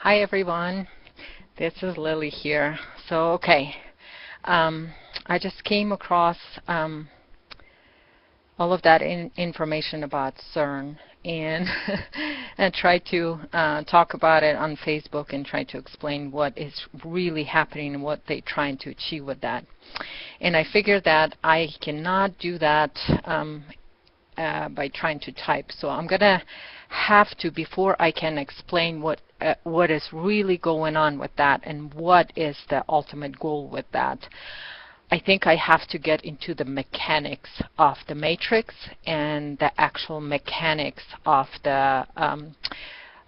Hi everyone, this is Lily here. I just came across all of that information about CERN and and tried to talk about it on Facebook and try to explain what is really happening and what they're trying to achieve with that. And I figured that I cannot do that by trying to type. So I'm gonna have to, before I can explain what is really going on with that and what is the ultimate goal with that, I think I have to get into the mechanics of the matrix and the actual mechanics of the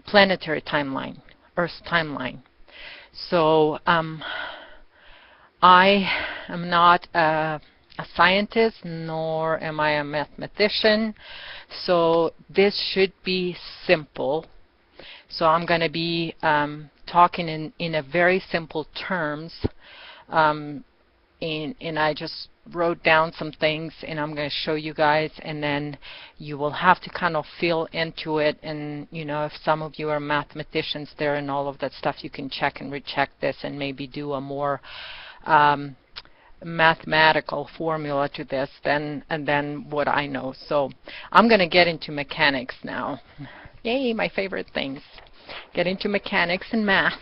planetary timeline, Earth's timeline. So I am not a scientist, nor am I a mathematician, so this should be simple. So I'm going to be talking in a very simple terms, and I just wrote down some things, and I'm going to show you guys, and then you will have to kind of feel into it. And you know, if some of you are mathematicians there and all of that stuff, you can check and recheck this and maybe do a more mathematical formula to this than what I know. So I'm going to get into mechanics now. Yay, my favorite things. Get into mechanics and math.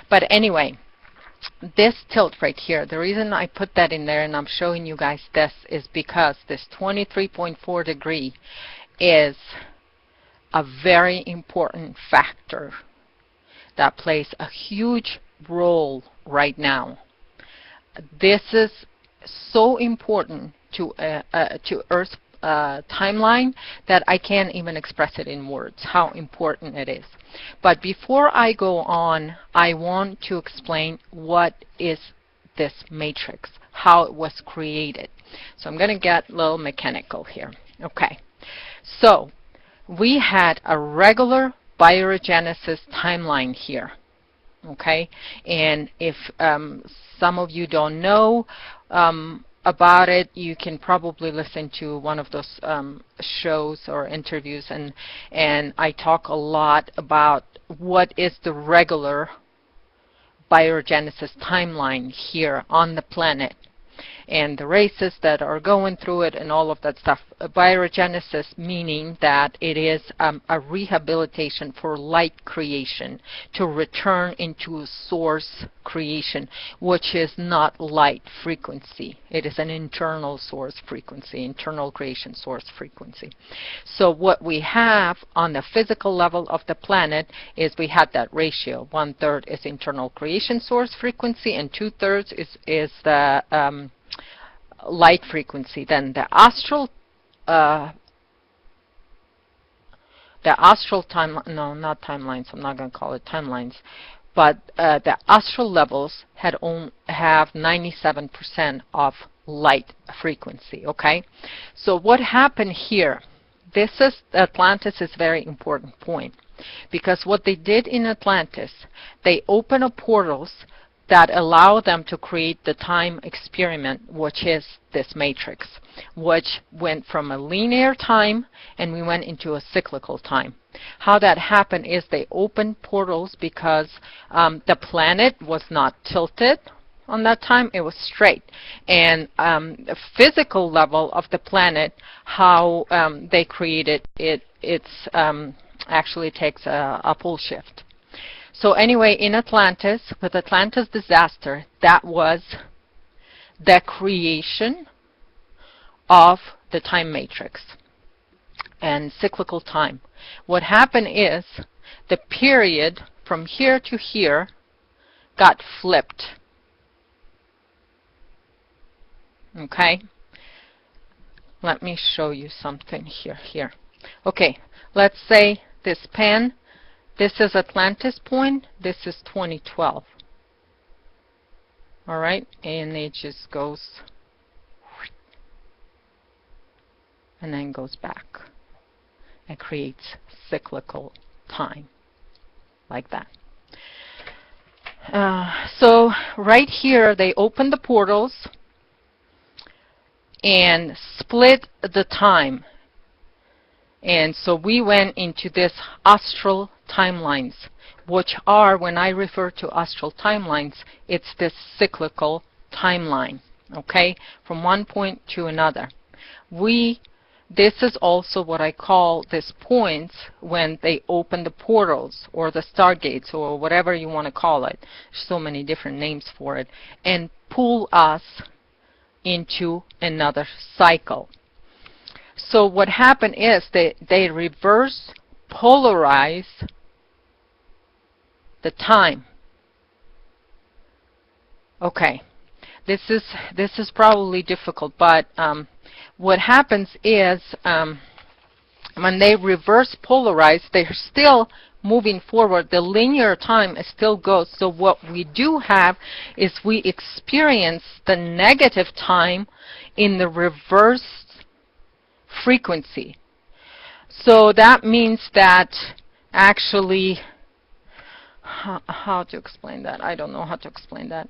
But anyway, this tilt right here, the reason I put that in there and I'm showing you guys this is because this 23.4 degree is a very important factor that plays a huge role right now. This is so important to Earth's timeline that I can't even express it in words, how important it is. But before I go on, I want to explain what is this matrix, how it was created. So I'm going to get a little mechanical here. Okay, so we had a regular biogenesis timeline here. Okay, and if some of you don't know about it, you can probably listen to one of those shows or interviews, and I talk a lot about what is the regular biogenesis timeline here on the planet and the races that are going through it and all of that stuff. Biogenesis meaning that it is a rehabilitation for light creation to return into a source creation, which is not light frequency. It is an internal source frequency, internal creation source frequency. So what we have on the physical level of the planet is we had that ratio. 1/3 is internal creation source frequency and 2/3 is the light frequency. Then the astral time, no, not timelines, I'm not going to call it timelines, but the astral levels have 97% of light frequency. Okay, so what happened here, this is Atlantis is a very important point, because what they did in Atlantis, they opened up portals that allow them to create the time experiment, which is this matrix, which went from a linear time and we went into a cyclical time. How that happened is they opened portals because the planet was not tilted on that time, it was straight. And the physical level of the planet, how they created it, actually takes a pole shift. So anyway, in Atlantis, with Atlantis disaster, that was the creation of the time matrix and cyclical time. What happened is the period from here to here got flipped. Okay? Let me show you something here. Okay, let's say this pen, this is Atlantis point, this is 2012. All right, and it just goes and then goes back and creates cyclical time like that. So right here they open the portals and split the time. And so we went into this astral timelines, which are, when I refer to astral timelines, it's this cyclical timeline, okay, from one point to another. This is also what I call these points when they open the portals or the stargates or whatever you want to call it. So many different names for it, and pull us into another cycle. So what happened is they reverse polarize the time. Okay, this is probably difficult, but what happens is when they reverse polarize, they're still moving forward. The linear time still goes. So what we do have is we experience the negative time in the reverse frequency. So that means that actually, how to explain that? I don't know how to explain that.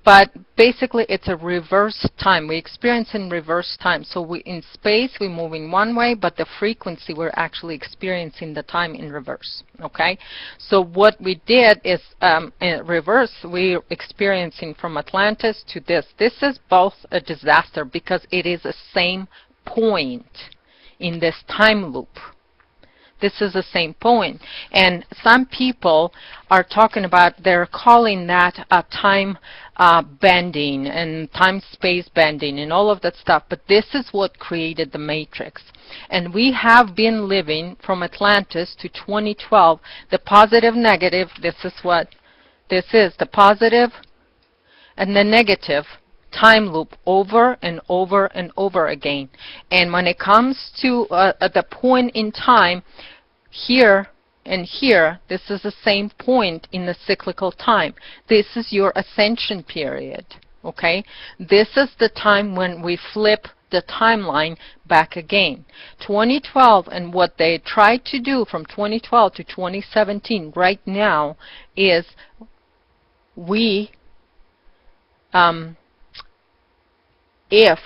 But basically, it's a reverse time. We experience in reverse time. So in space, we're moving one way, but the frequency, we're actually experiencing the time in reverse. Okay? So what we did is, in reverse, we're experiencing from Atlantis to this. This is both a disaster because it is the same point in this time loop. This is the same point. And some people are talking about, they're calling that a time bending and time-space bending and all of that stuff. But this is what created the matrix. And we have been living from Atlantis to 2012, the positive, negative, this is what this is, the positive and the negative time loop over and over and over again. And when it comes to the point in time, here and here, this is the same point in the cyclical time. This is your ascension period, okay? This is the time when we flip the timeline back again. 2012, and what they tried to do from 2012 to 2017 right now is if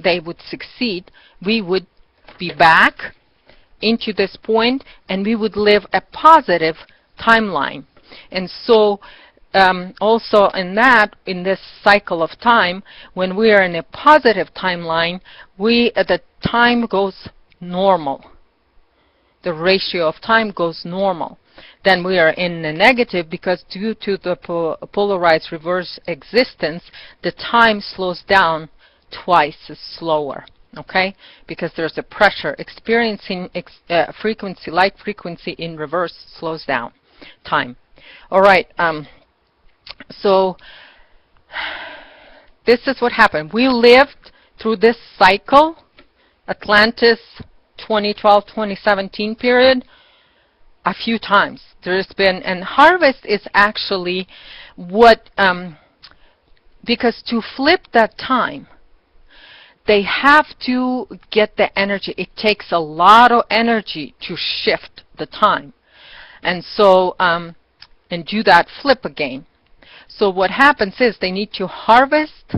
they would succeed, we would be back into this point and we would live a positive timeline. And so also in this cycle of time, when we are in a positive timeline, the time goes normal. The ratio of time goes normal. Then we are in the negative because due to the polarized reverse existence, the time slows down twice as slower. Okay, because there's a pressure. Experiencing frequency, light frequency in reverse slows down time. All right, so this is what happened. We lived through this cycle, Atlantis 2012-2017 period, a few times. There's been, and harvest is actually what, because to flip that time, they have to get the energy. It takes a lot of energy to shift the time. And so, and do that flip again. So what happens is they need to harvest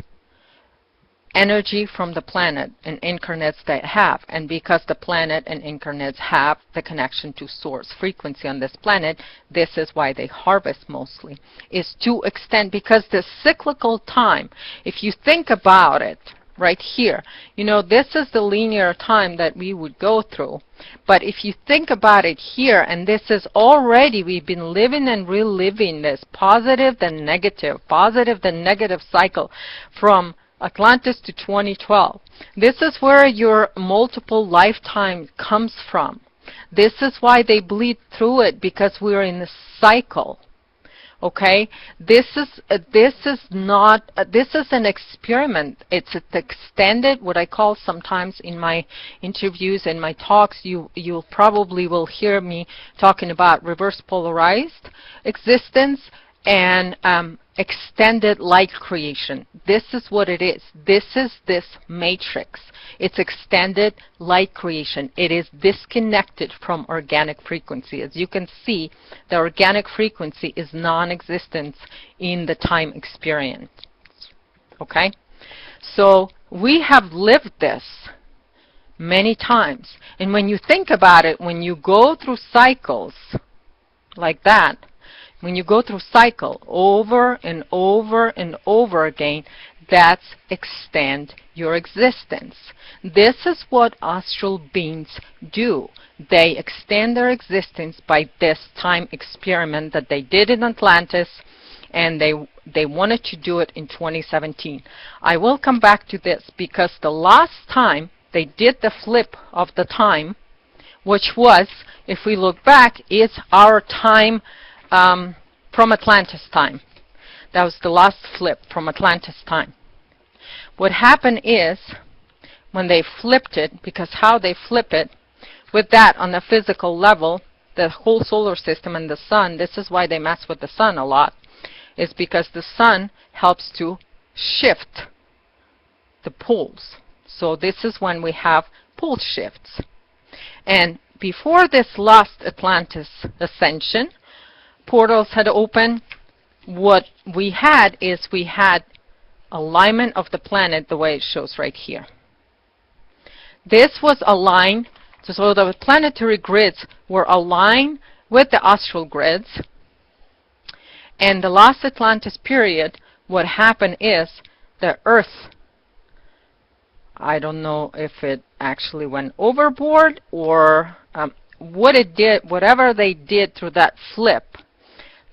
energy from the planet and incarnates they have. And because the planet and incarnates have the connection to source frequency on this planet, this is why they harvest mostly, is to extend, because the cyclical time, if you think about it, right here, you know, this is the linear time that we would go through. But if you think about it here, and this is already, we've been living and reliving this positive then negative cycle from Atlantis to 2012. This is where your multiple lifetime comes from. This is why they bleed through it, because we're in a cycle. Okay, this is an experiment. It's extended, what I call sometimes in my interviews and my talks, you'll probably will hear me talking about reverse polarized existence and extended light creation. This is what it is. This is this matrix. It's extended light creation. It is disconnected from organic frequency. As you can see, the organic frequency is non-existent in the time experience. Okay? So we have lived this many times. And when you think about it, when you go through cycles like that, when you go through cycle over and over and over again, that's extend your existence. This is what astral beings do. They extend their existence by this time experiment that they did in Atlantis, and they wanted to do it in 2017. I will come back to this because the last time they did the flip of the time, which was, if we look back, is our time from Atlantis time. That was the last flip from Atlantis time. What happened is, when they flipped it, because how they flip it, with that on the physical level, the whole solar system and the sun, this is why they mess with the sun a lot, is because the sun helps to shift the poles. So this is when we have pole shifts. And before this last Atlantis ascension, portals had opened. What we had is we had alignment of the planet the way it shows right here. This was aligned, so the planetary grids were aligned with the astral grids. And the last Atlantis period, what happened is the Earth, I don't know if it actually went overboard or what it did, whatever they did through that flip,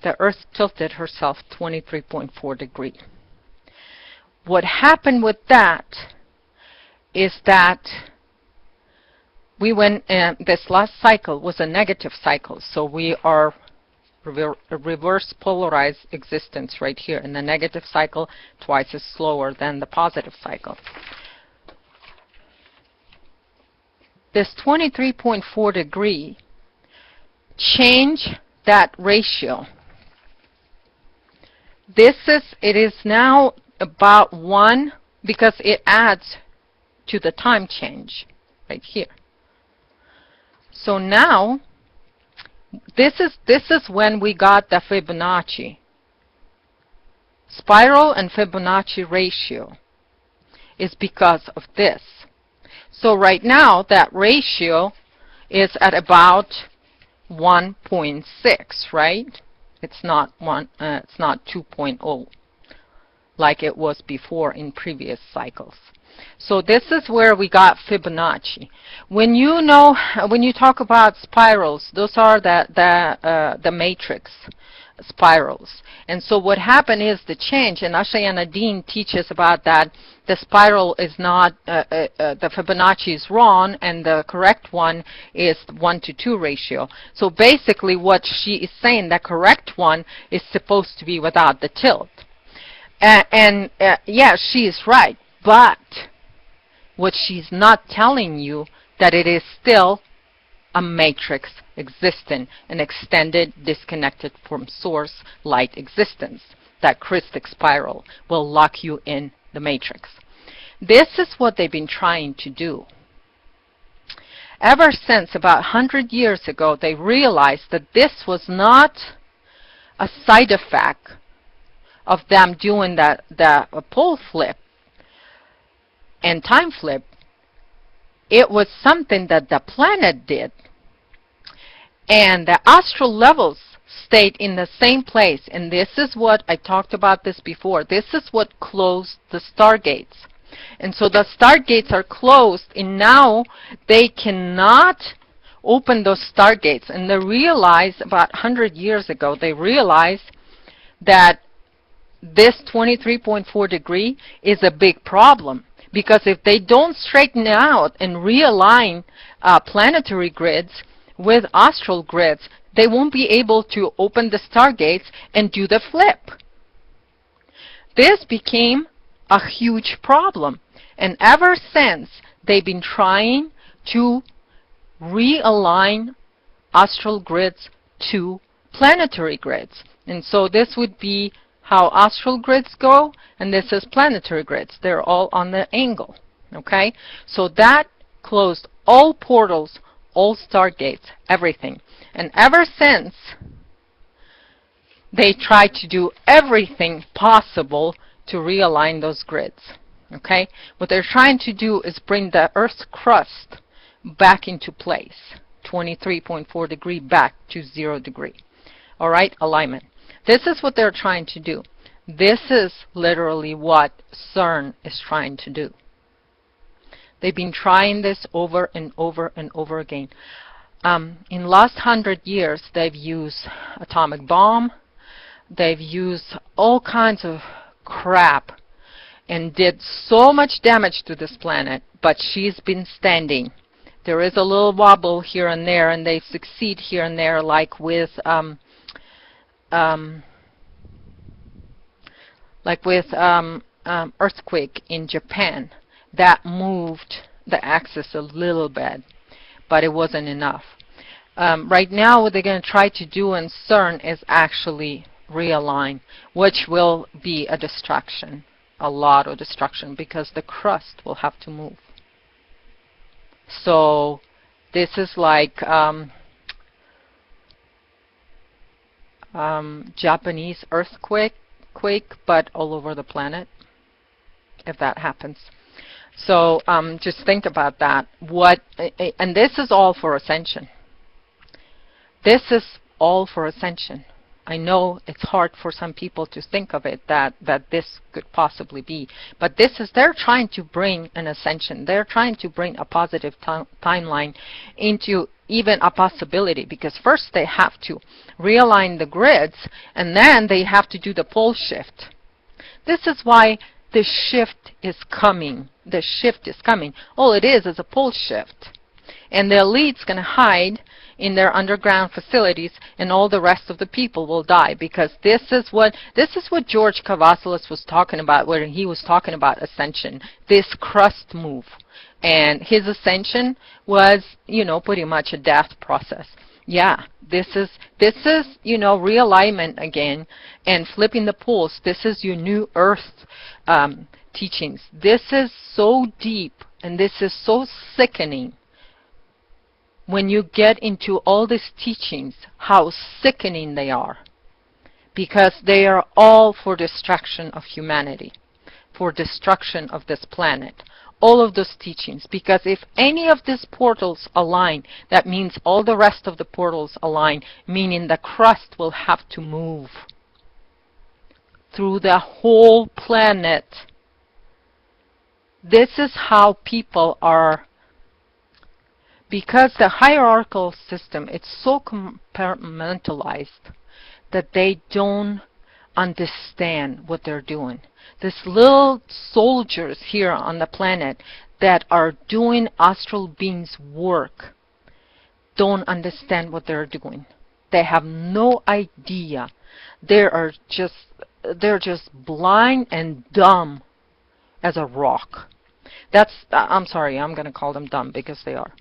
the Earth tilted herself 23.4 degrees. What happened with that is that we went, this last cycle was a negative cycle, so we are reverse polarized existence right here, in the negative cycle twice as slower than the positive cycle. This 23.4 degree change that ratio. It is now about 1 because it adds to the time change right here. So now this is when we got the Fibonacci. Spiral and Fibonacci ratio is because of this. So right now that ratio is at about 1.6, right? It's not 2.0 like it was before in previous cycles. So this is where we got Fibonacci. When you talk about spirals, those are the matrix spirals. And so what happened is the change, and Ashayana Dean teaches about that. The spiral is not, the Fibonacci is wrong, and the correct one is 1:2 ratio. So basically what she is saying, the correct one is supposed to be without the tilt. Yeah, she is right, but what she's not telling you, that it is still a matrix existent, an extended, disconnected from source light existence. That crystic spiral will lock you in the matrix. This is what they've been trying to do. Ever since about 100 years ago, they realized that this was not a side effect of them doing the pole flip and time flip. It was something that the planet did. And the astral levels stayed in the same place. And this is what, I talked about this before, this is what closed the stargates. And so the stargates are closed, and now they cannot open those stargates. And they realized about 100 years ago, they realized that this 23.4 degree is a big problem. Because if they don't straighten out and realign planetary grids with astral grids, they won't be able to open the stargates and do the flip. This became a huge problem. And ever since, they've been trying to realign astral grids to planetary grids. And so this would be how astral grids go, and this is planetary grids. They're all on the angle. Okay? So that closed all portals, all stargates, everything. And ever since, they tried to do everything possible to realign those grids. Okay? What they're trying to do is bring the Earth's crust back into place. 23.4 degree back to 0 degree. All right? Alignment. This is what they're trying to do. This is literally what CERN is trying to do. They've been trying this over and over and over again. In the last 100 years, they've used atomic bomb. They've used all kinds of crap and did so much damage to this planet, but she's been standing. There is a little wobble here and there, and they succeed here and there, like with earthquake in Japan. That moved the axis a little bit, but it wasn't enough. Right now, what they're going to try to do in CERN is actually realign, which will be a distraction, a lot of destruction, because the crust will have to move. So this is like Japanese earthquake, but all over the planet, if that happens. So just think about that. And this is all for ascension. This is all for ascension. I know it's hard for some people to think of it that this could possibly be, but this is, they're trying to bring an ascension. They're trying to bring a positive timeline into even a possibility, because first they have to realign the grids, and then they have to do the pole shift. This is why the shift is coming. The shift is coming. All it is a pole shift. And the elite's going to hide in their underground facilities, and all the rest of the people will die, because this is what George Kavassilas was talking about when he was talking about ascension, this crust move. And his ascension was, you know, pretty much a death process. Yeah, this is you know, realignment again and flipping the poles. This is your new earth teachings. This is so deep, and this is so sickening. When you get into all these teachings, how sickening they are, because they are all for destruction of humanity, for destruction of this planet. All of those teachings, because if any of these portals align, that means all the rest of the portals align, meaning the crust will have to move through the whole planet. This is how people are. Because the hierarchical system, it's so compartmentalized that they don't understand what they're doing. These little soldiers here on the planet that are doing astral beings' work don't understand what they're doing. They have no idea. They're just blind and dumb as a rock. That's, I'm sorry, I'm going to call them dumb because they are.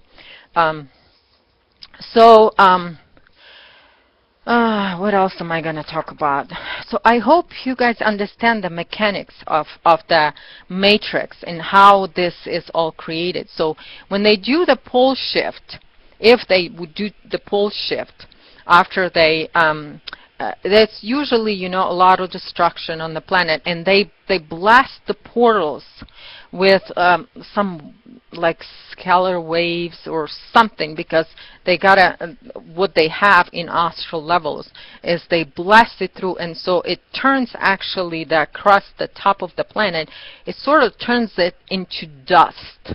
What else am I going to talk about? So I hope you guys understand the mechanics of the matrix and how this is all created. So when they do the pole shift, if they would do the pole shift after they that's usually, you know, a lot of destruction on the planet, and they blast the portals with some like scalar waves or something, because they gotta, what they have in astral levels is they blast it through, and so it turns actually the crust, the top of the planet, it sort of turns it into dust.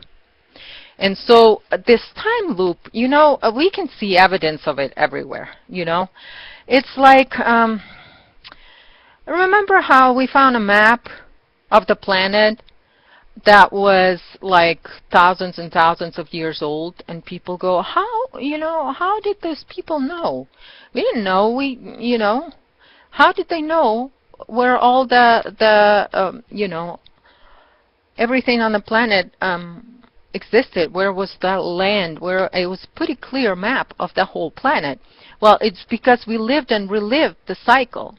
And so this time loop, you know, we can see evidence of it everywhere, you know. It's like, remember how we found a map of the planet that was like thousands and thousands of years old, and people go, how, you know, how did those people know? We didn't know, you know, how did they know where all the you know, everything on the planet existed? Where was the land? Where it was a pretty clear map of the whole planet. Well, it's because we lived and relived the cycle.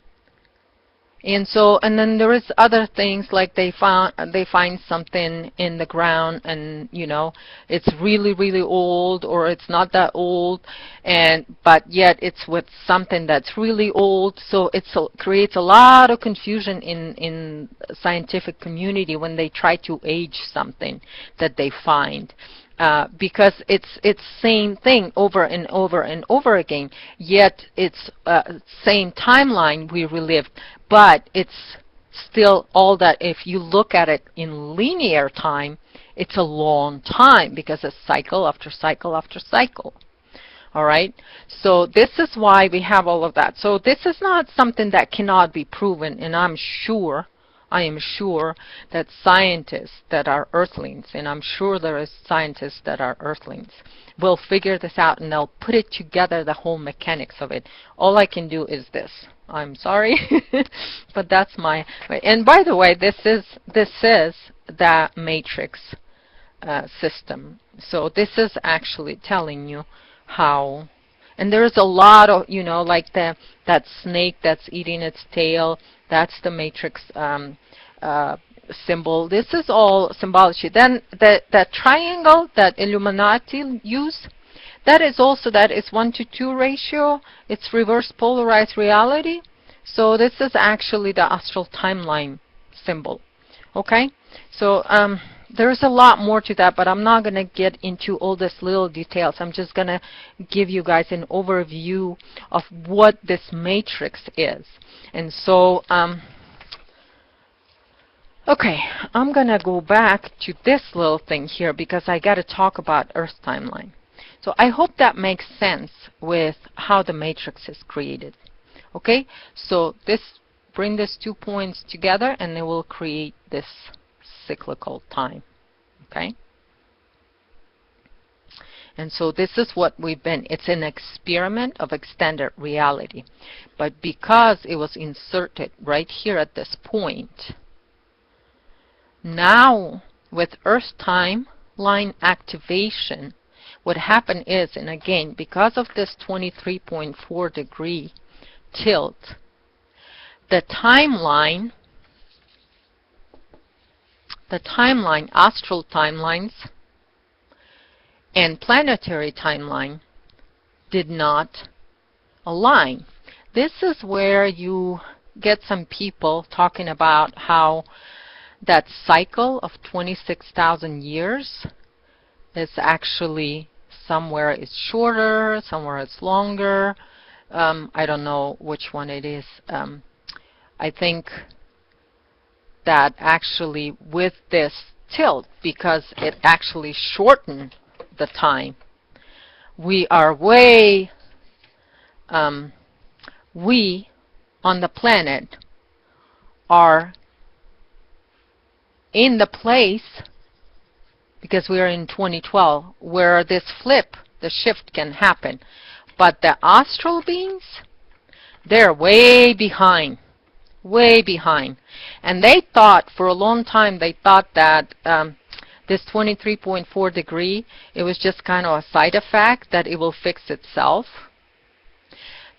And so, and then there is other things like they find something in the ground, and you know, it's really, really old, or it's not that old, but yet it's with something that's really old. So it creates a lot of confusion in scientific community when they try to age something that they find. Because it's same thing over and over and over again, yet it's same timeline we relived, but it's still all that. If you look at it in linear time, it's a long time because it's cycle after cycle after cycle. All right, so this is why we have all of that. So this is not something that cannot be proven, and I am sure that scientists that are earthlings, and I'm sure there is scientists that are earthlings, will figure this out, and they'll put it together, the whole mechanics of it. All I can do is this. I'm sorry, but that's my. And by the way, this is the matrix system. So this is actually telling you how. And there's a lot of, you know, like that snake that's eating its tail. That's the matrix symbol. This is all symbology. Then that triangle that Illuminati use, that is 1:2 ratio. It's reverse polarized reality. So this is actually the astral timeline symbol. Okay? So there's a lot more to that, but I'm not going to get into all these little details. I'm just going to give you guys an overview of what this matrix is. And so, okay, I'm going to go back to this little thing here because I got to talk about Earth timeline. So I hope that makes sense with how the matrix is created. Okay, so bring these 2 points together, and they will create this cyclical time. Okay, and so this is what we've been. It's an experiment of extended reality, but because it was inserted right here at this point, now with Earth timeline activation, what happened is, and again, because of this 23.4 degree tilt, the timeline, astral timelines, and planetary timeline did not align. This is where you get some people talking about how that cycle of 26,000 years is actually somewhere it's shorter, somewhere it's longer. I don't know which one it is. I think that actually with this tilt, because it actually shortened the time, we are way, we on the planet are in the place, because we are in 2012, where this flip, the shift can happen. But the astral beings, they're way behind. Way behind. And they thought, for a long time, they thought that this 23.4 degree, it was just kind of a side effect, that it will fix itself.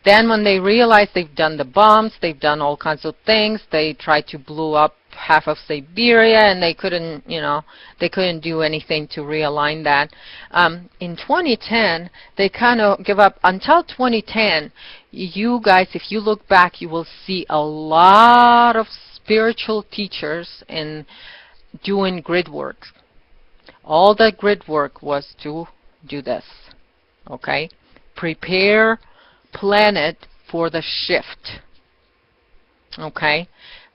Then when they realized they've done the bombs, they've done all kinds of things, they tried to blow up half of Siberia, and they couldn't, you know, they couldn't do anything to realign that. In 2010, they kind of give up. Until 2010, you guys, if you look back, you will see a lot of spiritual teachers in doing grid work. All the grid work was to do this. Okay? Prepare planet for the shift. Okay?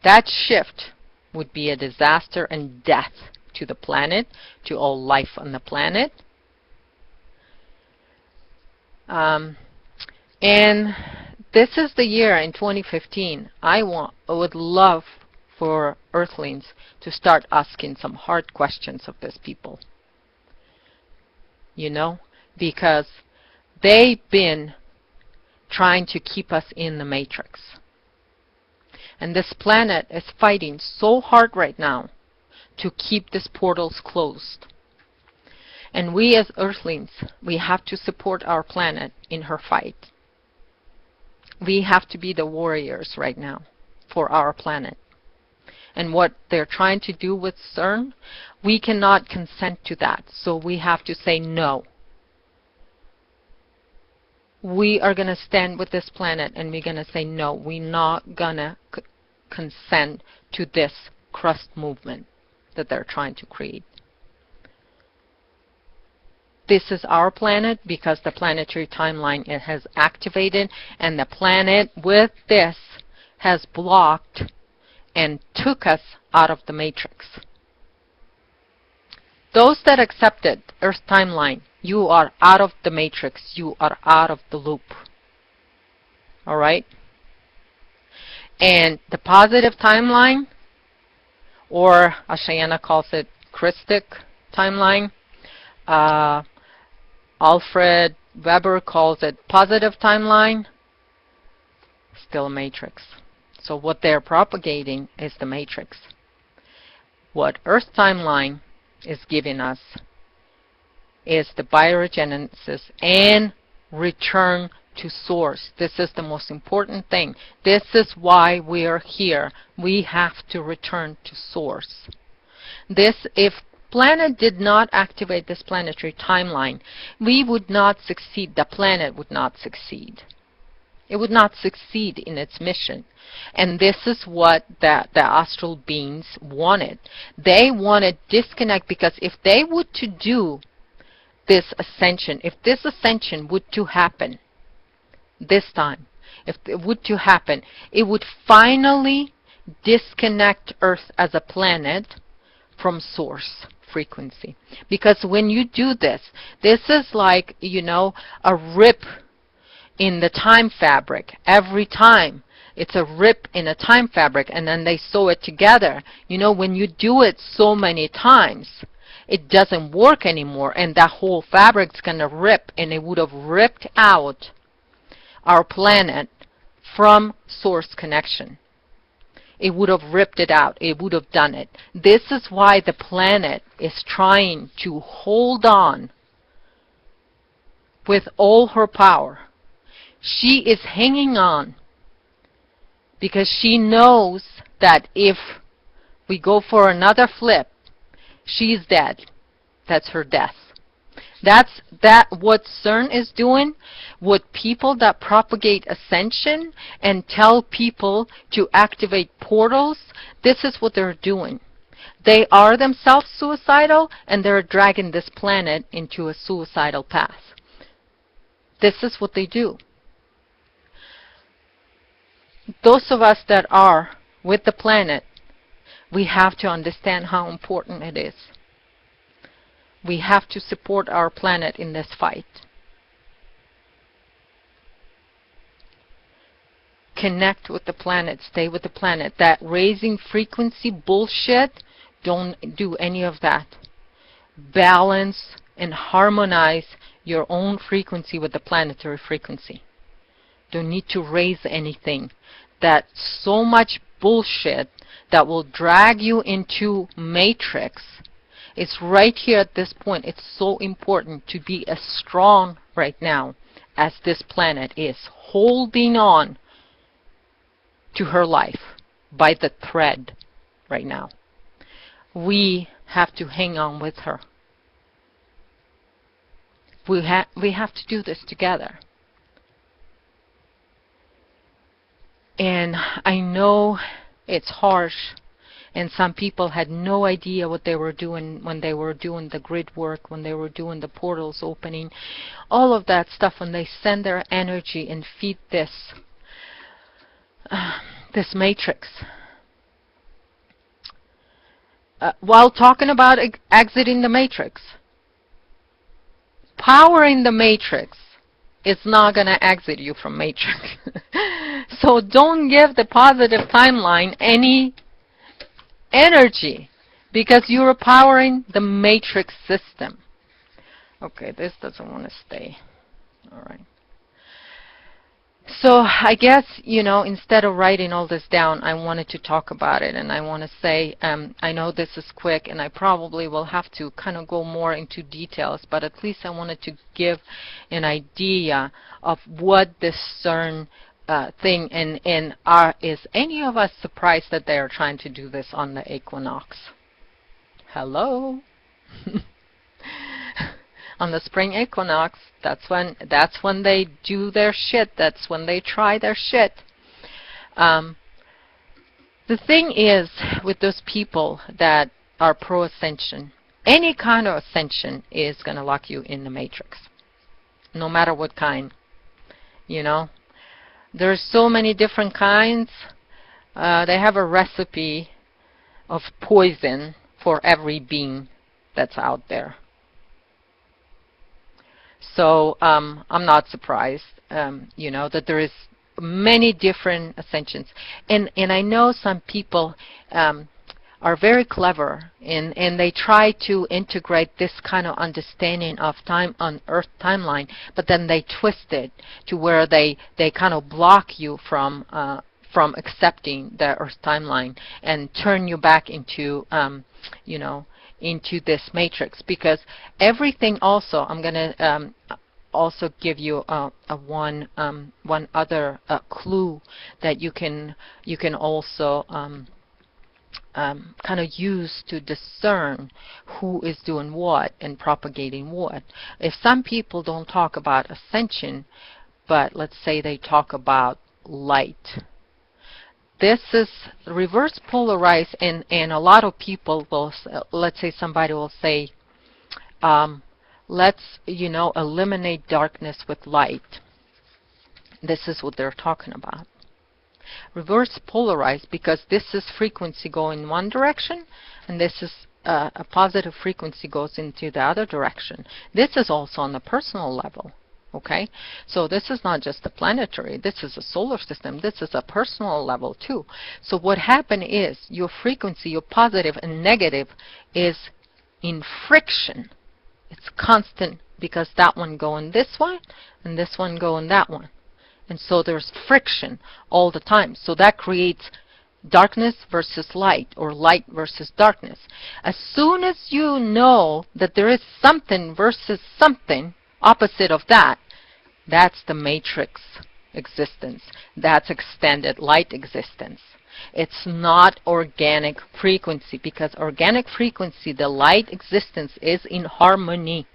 That shift would be a disaster and death to the planet, to all life on the planet. And this is the year in 2015. I would love for Earthlings to start asking some hard questions of these people. You know, because they've been trying to keep us in the matrix. And this planet is fighting so hard right now to keep these portals closed. And we as Earthlings, we have to support our planet in her fight. We have to be the warriors right now. for our planet. And what they're trying to do with CERN, we cannot consent to that. So we have to say no. We are going to stand with this planet and we're going to say no. We're not going to consent to this crust movement that they're trying to create. This is our planet because the planetary timeline it has activated, and the planet with this has blocked and took us out of the matrix. Those that accepted Earth timeline, you are out of the matrix. You are out of the loop. All right? And the positive timeline, or Ashayana calls it Christic timeline, Alfred Weber calls it positive timeline, still a matrix. So what they're propagating is the matrix. What Earth timeline is giving us is the biogenesis and return to source. This is the most important thing. This is why we are here. We have to return to source. If planet did not activate this planetary timeline, we would not succeed. The planet would not succeed. It would not succeed in its mission. And this is what the astral beings wanted. They wanted disconnect, because if they would to do this ascension, if this ascension would to happen this time, if it would to happen, it would finally disconnect Earth as a planet from source frequency. Because when you do this, this is like, you know, a rip in the time fabric. Every time it's a rip in a time fabric, and then they sew it together. You know, when you do it so many times, it doesn't work anymore, and that whole fabric's gonna rip, and it would have ripped out our planet from source connection. It would have ripped it out. It would have done it. This is why the planet is trying to hold on with all her power. She is hanging on because she knows that if we go for another flip, she's dead. That's her death. That's what CERN is doing. What people that propagate ascension and tell people to activate portals, this is what they're doing. They are themselves suicidal, and they're dragging this planet into a suicidal path. This is what they do. Those of us that are with the planet, we have to understand how important it is. We have to support our planet in this fight. Connect with the planet. Stay with the planet. That raising frequency bullshit, don't do any of that. Balance and harmonize your own frequency with the planetary frequency. Don't need to raise anything. That's so much bullshit that will drag you into matrix. It's right here at this point. It's so important to be as strong right now as this planet is, holding on to her life by the thread right now. We have to hang on with her. We have to do this together. And I know it's harsh, and some people had no idea what they were doing when they were doing the grid work, when they were doing the portals opening, all of that stuff, when they send their energy and feed this matrix. While talking about exiting the matrix, powering the matrix is not going to exit you from matrix. So don't give the positive timeline any energy, because you're powering the matrix system. Okay, this doesn't want to stay. All right. So I guess, you know, instead of writing all this down, I wanted to talk about it, and I want to say, I know this is quick, and I probably will have to kind of go more into details, but at least I wanted to give an idea of what this CERN thing, and is any of us surprised that they are trying to do this on the equinox? Hello? On the spring equinox, that's when they do their shit. That's when they try their shit. The thing is, with those people that are pro-ascension, any kind of ascension is going to lock you in the matrix, no matter what kind. You know, there's so many different kinds. They have a recipe of poison for every being that's out there. So I'm not surprised, you know, that there is many different ascensions. And I know some people are very clever, and they try to integrate this kind of understanding of time on Earth timeline, but then they twist it to where they kind of block you from accepting the Earth timeline and turn you back into, you know, into this matrix. Because everything also, I'm going to also give you one other clue that you can also kind of use to discern who is doing what and propagating what. If some people don't talk about ascension, but let's say they talk about light, this is reverse polarized, and a lot of people will, let's say somebody will say, let's, you know, eliminate darkness with light. This is what they're talking about. Reverse polarized, because this is frequency going in one direction, and this is a positive frequency goes into the other direction. This is also on the personal level. Okay, so this is not just a planetary, this is a solar system, this is a personal level too. So what happened is your frequency, your positive and negative, is in friction. It's constant, because that one going this way and this one going that one. And so there's friction all the time. So that creates darkness versus light, or light versus darkness. As soon as you know that there is something versus something opposite of that, that's the matrix existence. That's extended light existence. It's not organic frequency, because organic frequency, the light existence, is in harmony.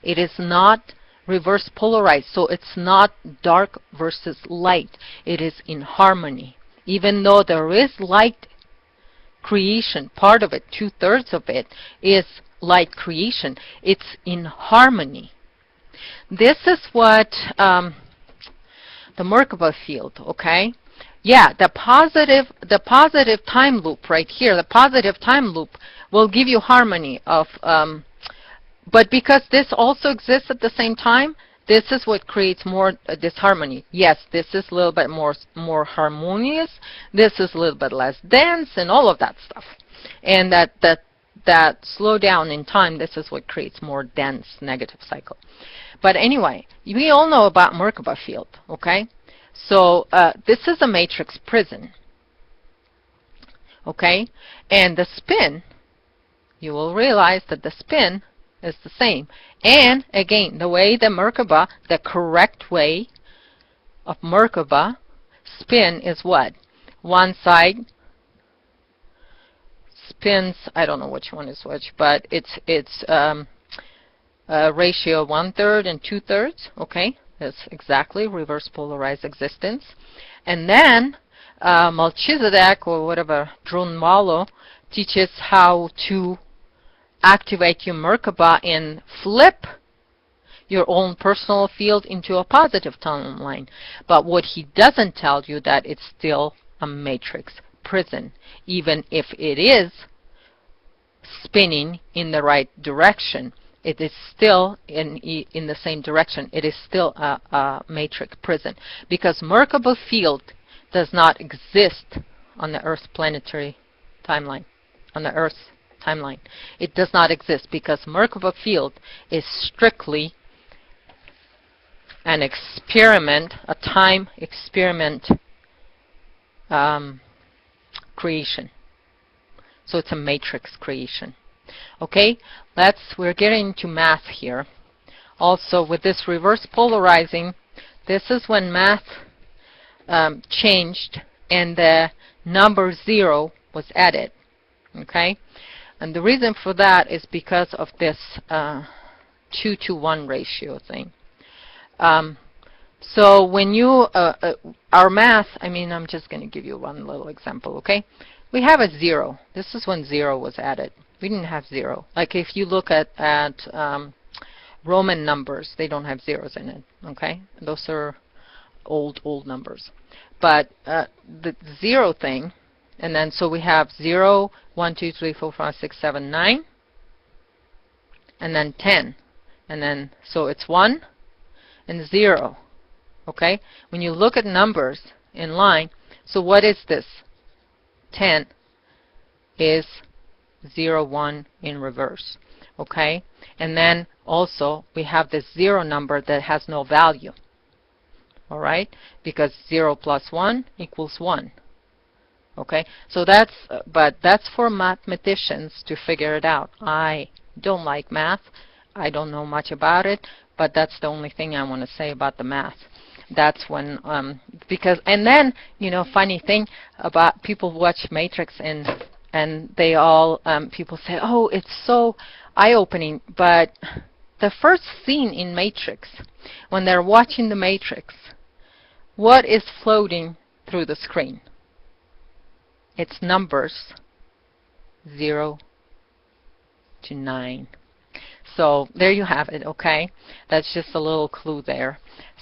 It is not reverse polarized, so it's not dark versus light. It is in harmony. Even though there is light creation, part of it, 2/3 of it, is light creation, it's in harmony. This is what the Merkaba field, okay? Yeah, the positive time loop right here, the positive time loop will give you harmony of, but because this also exists at the same time, this is what creates more disharmony. Yes, this is a little bit more harmonious, this is a little bit less dense, and all of that stuff. And that slow down in time, this is what creates more dense negative cycle. But anyway, we all know about Merkaba field, okay? So this is a matrix prison, okay? And the spin, you will realize that the spin is the same. And again, the way the Merkaba, the correct way of Merkaba spin is what? One side spins, I don't know which one is which, but it's ratio 1/3 and 2/3, okay? That's exactly reverse polarized existence. And then Melchizedek, or whatever, Drun Malo, teaches how to activate your Merkaba and flip your own personal field into a positive timeline. But what he doesn't tell you, that it's still a matrix prison, even if it is spinning in the right direction. It is still in the same direction. It is still a matrix prison, because Merkaba field does not exist on the Earth planetary timeline, on the Earth timeline. It does not exist, because Merkaba field is strictly an experiment, a time experiment creation. So it's a matrix creation. Okay, we're getting into math here. Also, with this reverse polarizing, this is when math changed and the number 0 was added. Okay? And the reason for that is because of this 2-to-1 ratio thing. So when you, our math, I mean, I'm just going to give you one little example, okay? We have a 0. This is when 0 was added. We didn't have 0. Like if you look at Roman numbers, they don't have zeros in it, okay? Those are old numbers. But the 0 thing, and then so we have 0, 1, 2, 3, 4, 5, 6, 7, 9, and then 10. And then, so it's 1 and 0, okay? When you look at numbers in line, so what is this? 10 is 0, 1 in reverse, okay? And then also we have this 0 number that has no value, all right? Because 0 plus 1 equals 1, okay? So that's, but that's for mathematicians to figure it out. I don't like math. I don't know much about it, but that's the only thing I want to say about the math. That's when, because, and then, you know, funny thing about people watch Matrix and they all, people say, oh, it's so eye-opening. But the first scene in Matrix, when they're watching the Matrix, what is floating through the screen? It's numbers 0 to 9. So there you have it, okay? That's just a little clue there.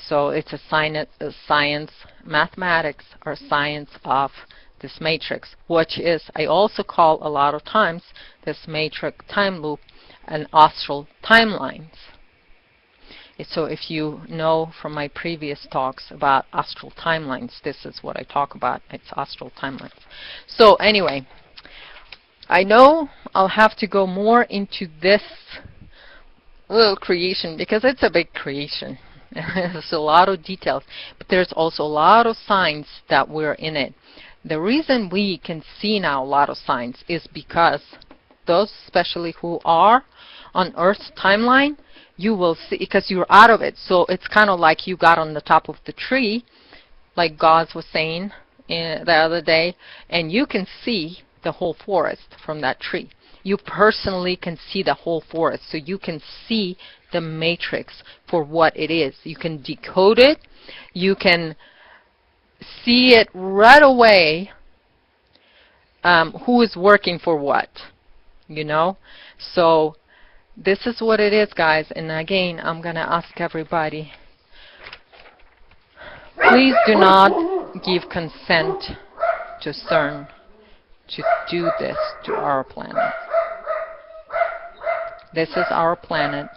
So it's a science, mathematics, or science of this matrix, which is, I also call a lot of times this matrix time loop an astral timelines. So if you know from my previous talks about astral timelines, this is what I talk about. It's astral timelines. So anyway, I know I'll have to go more into this little creation because it's a big creation. There's a lot of details, but there's also a lot of signs that we're in it. The reason we can see now a lot of signs is because those especially who are on Earth's timeline, you will see, because you're out of it. So it's kind of like you got on the top of the tree, like Gauze was saying the other day, and you can see the whole forest from that tree. You personally can see the whole forest, so you can see the matrix for what it is. You can decode it. You can see it right away, who is working for what, you know. So this is what it is, guys. And again, I'm going to ask everybody, please do not give consent to CERN to do this to our planet. This is our planet.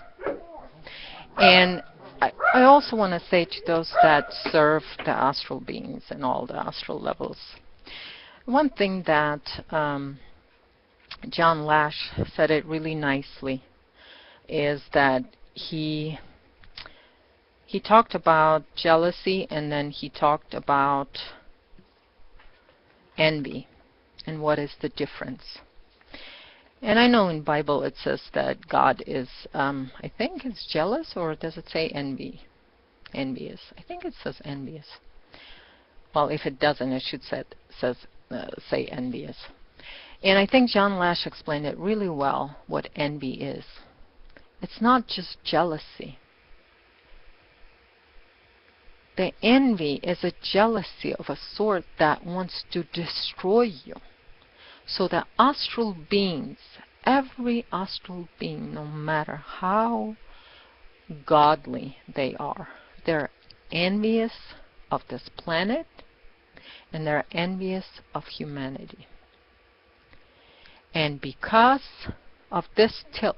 And I also want to say to those that serve the astral beings and all the astral levels, one thing that John Lash said it really nicely is that he talked about jealousy, and then he talked about envy and what is the difference. And I know in Bible it says that God is, I think it's jealous, or does it say envy? Envious. I think it says envious. Well, if it doesn't, it should say envious. And I think John Lash explained it really well, what envy is. It's not just jealousy. The envy is a jealousy of a sort that wants to destroy you. So the astral beings, every astral being, no matter how godly they are, they're envious of this planet, and they're envious of humanity. And because of this tilt,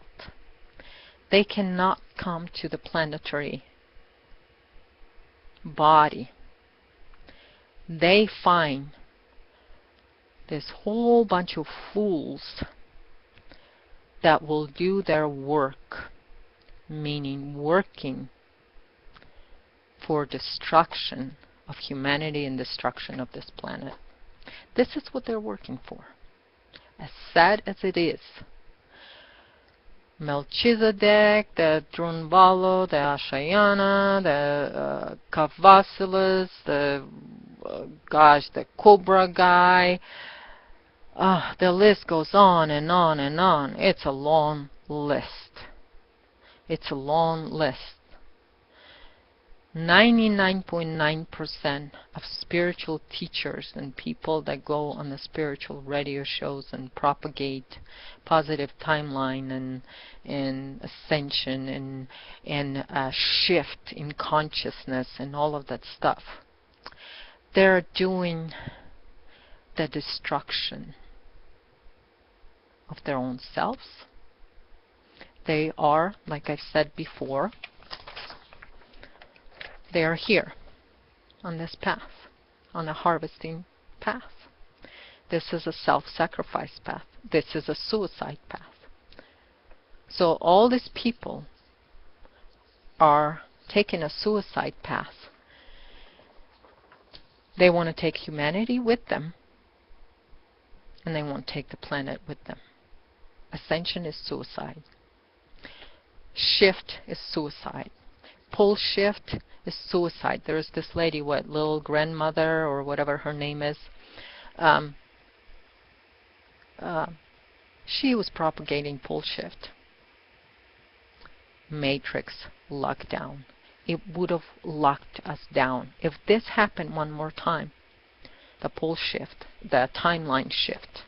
they cannot come to the planetary body. They find this whole bunch of fools that will do their work, meaning working for destruction of humanity and destruction of this planet. This is what they're working for. As sad as it is, Melchizedek, the Drunvalo, the Ashayana, the Kavasilas, the gosh, the Cobra guy. The list goes on and on and on. It's a long list. It's a long list. 99.9% of spiritual teachers and people that go on the spiritual radio shows and propagate positive timeline and ascension and a shift in consciousness and all of that stuff, they're doing the destruction of their own selves. They are, like I've said before, they are here on this path, on a harvesting path. This is a self-sacrifice path. This is a suicide path. So all these people are taking a suicide path. They want to take humanity with them, and they won't take the planet with them. Ascension is suicide. Shift is suicide. Pole shift is suicide. There's this lady, what, little grandmother or whatever her name is. She was propagating pole shift. Matrix lockdown. It would have locked us down. If this happened one more time, the pole shift, the timeline shift,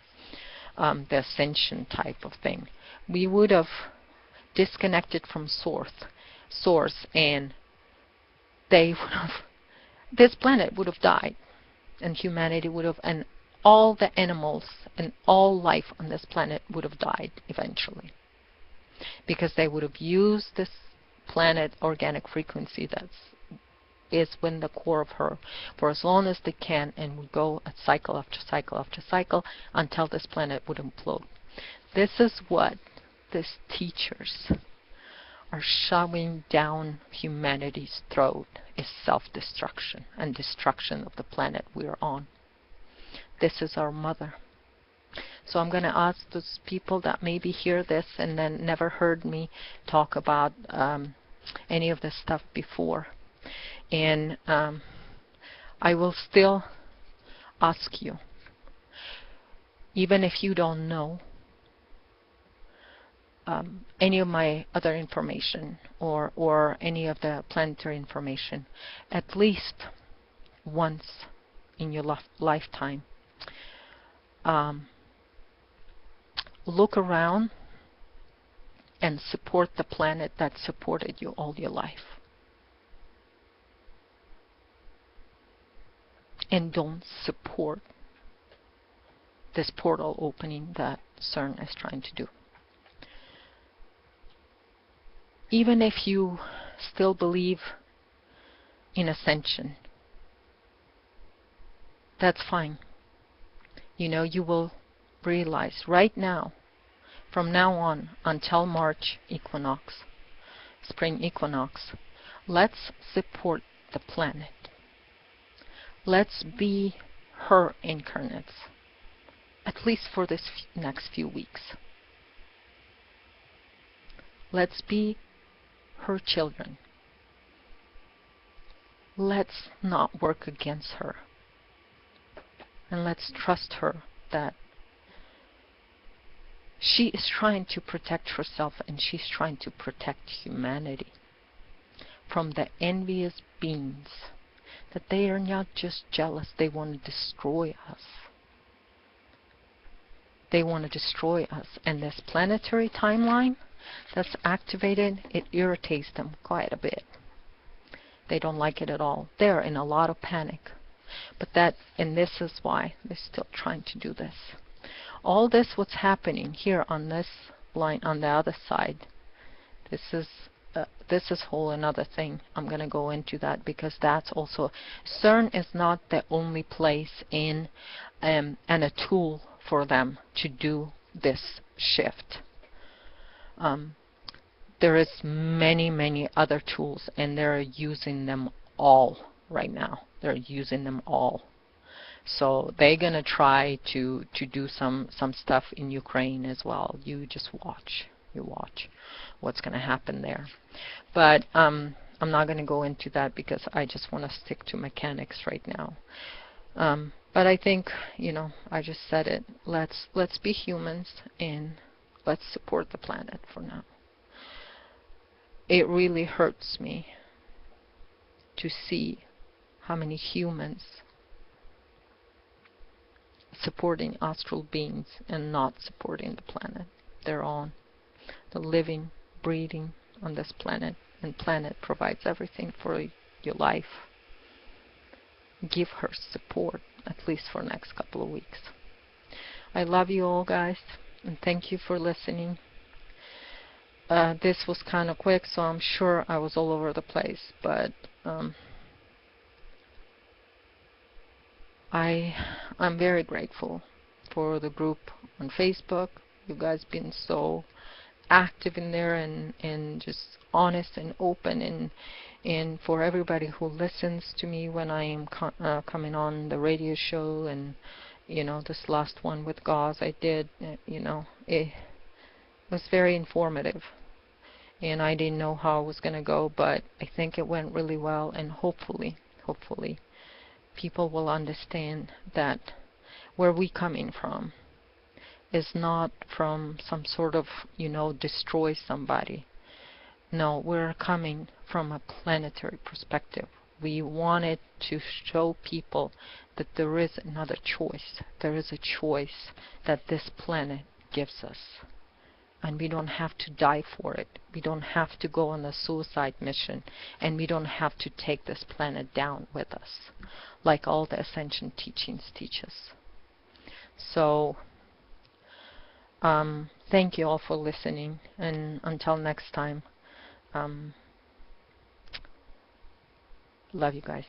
the ascension type of thing, we would have disconnected from source, and they would have, this planet would have died, and humanity would have, and all the animals and all life on this planet would have died eventually, because they would have used this planet organic frequency that is within the core of her for as long as they can, and would go a cycle after cycle after cycle until this planet would implode. This is what these teachers are shoving down humanity's throat, is self-destruction and destruction of the planet we're on. This is our mother. So I'm going to ask those people that maybe hear this and then never heard me talk about any of this stuff before. And I will still ask you, even if you don't know any of my other information or any of the planetary information, at least once in your lifetime, look around and support the planet that supported you all your life. And don't support this portal opening that CERN is trying to do. Even if you still believe in ascension, that's fine. You know, you will realize right now, from now on until March equinox, spring equinox, let's support the planet. Let's be her incarnates, at least for this next few weeks. Let's be her children. Let's not work against her. And let's trust her that she is trying to protect herself, and she's trying to protect humanity from the envious beings, that they are not just jealous, they want to destroy us. They want to destroy us. And this planetary timeline that's activated, it irritates them quite a bit. They don't like it at all. They're in a lot of panic. But that, and this is why they're still trying to do this. All this what's happening here on this line, on the other side, this is whole another thing. I'm going to go into that, because that's also, CERN is not the only place in and a tool for them to do this shift. There is many other tools, and they're using them all right now. They're using them all. So they're gonna try to do some stuff in Ukraine as well. You just watch. You watch what's gonna happen there. But I'm not gonna go into that, because I just want to stick to mechanics right now. But I think, you know, I just said it. Let's be humans and let's support the planet for now. It really hurts me to see how many humans supporting astral beings and not supporting the planet they're on. The living, breathing on this planet, and planet provides everything for your life. Give her support, at least for the next couple of weeks. I love you all, guys, and thank you for listening. This was kind of quick, so I'm sure I was all over the place, but I'm very grateful for the group on Facebook. You guys been so active in there and just honest and open, and for everybody who listens to me when I am coming on the radio show, and you know, this last one with Gauze I did, you know, it was very informative, and I didn't know how it was going to go, but I think it went really well, and hopefully people will understand that where we coming from is not from some sort of, you know, destroy somebody. No, we're coming from a planetary perspective. We wanted to show people that there is another choice. There is a choice that this planet gives us. And we don't have to die for it. We don't have to go on a suicide mission. And we don't have to take this planet down with us, like all the ascension teachings teach us. So, thank you all for listening. And until next time, love you guys.